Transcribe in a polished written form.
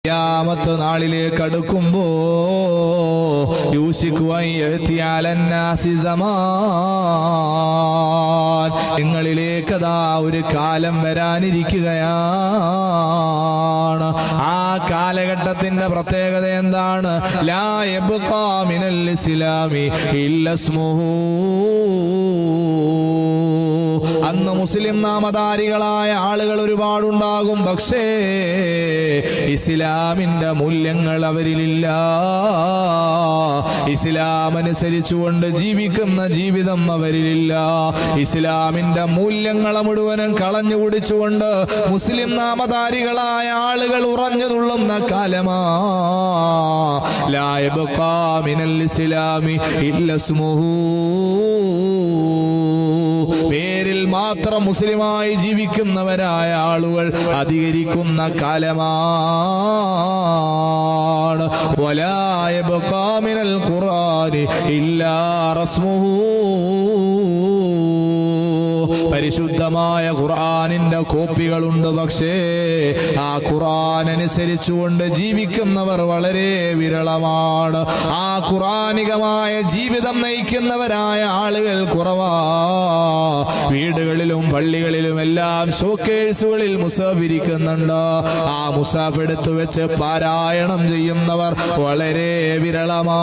ഖിയാമത്ത് നാളിലേക്ക് അടുക്കുമ്പോ നിങ്ങളിലേക്കതാ ഒരു കാലം വരാനിരിക്കുകയാണ്. ആ കാലഘട്ടത്തിന്റെ പ്രത്യേകത എന്താണ്? ലാ യബ്ഖാ മിനൽ ഇസ്ലാമി ഇല്ലാ ഇസ്മുഹു. അന്ന് മുസ്ലിം നാമധാരികളായ ആളുകൾ ഒരുപാടുണ്ടാകും, പക്ഷേ ഇസ്ലാമിന്റെ മൂല്യങ്ങൾ അവരിലില്ല. ഇസ്ലാം അനുസരിച്ചുകൊണ്ട് ജീവിക്കുന്ന ജീവിതം അവരിലില്ല. ഇസ്ലാമിന്റെ മൂല്യങ്ങളെ മുഴുവനും കളഞ്ഞു കുടിച്ചുകൊണ്ട് മുസ്ലിം നാമധാരികളായ ആളുകൾ ഉറഞ്ഞുതുള്ളുന്ന കാലമാ. ലാ യബ്ഖാ മിനൽ ഇസ്ലാമി ഇല്ലാ ഇസ്മുഹു. പേരിൽ മാത്രം മുസ്ലിമായി ജീവിക്കുന്നവരായ ആളുകൾ അധികരിക്കുന്ന കാലമാണ്. വലാ യബ്ഖാ മിനൽ ഖുർആനി ഇല്ലാ റസ്മുഹു. പരിശുദ്ധമായ ഖുർആനിന്റെ കോപ്പികളുണ്ട്, പക്ഷേ ആ ഖുർആൻ അനുസരിച്ചുകൊണ്ട് ജീവിക്കുന്നവർ വളരെ വിരളമാണ്. ആ ഖുർആനികമായ ജീവിതം നയിക്കുന്നവരായ ആളുകൾ കുറവാ. വീടുകളിലും പള്ളികളിലും എല്ലാം ഷോക്കേഴ്സുകളിൽ മുസാഫ് ഇരിക്കുന്നുണ്ട്. ആ മുസാഫ് എടുത്തു വെച്ച് പാരായണം ചെയ്യുന്നവർ വളരെ വിരളമാ.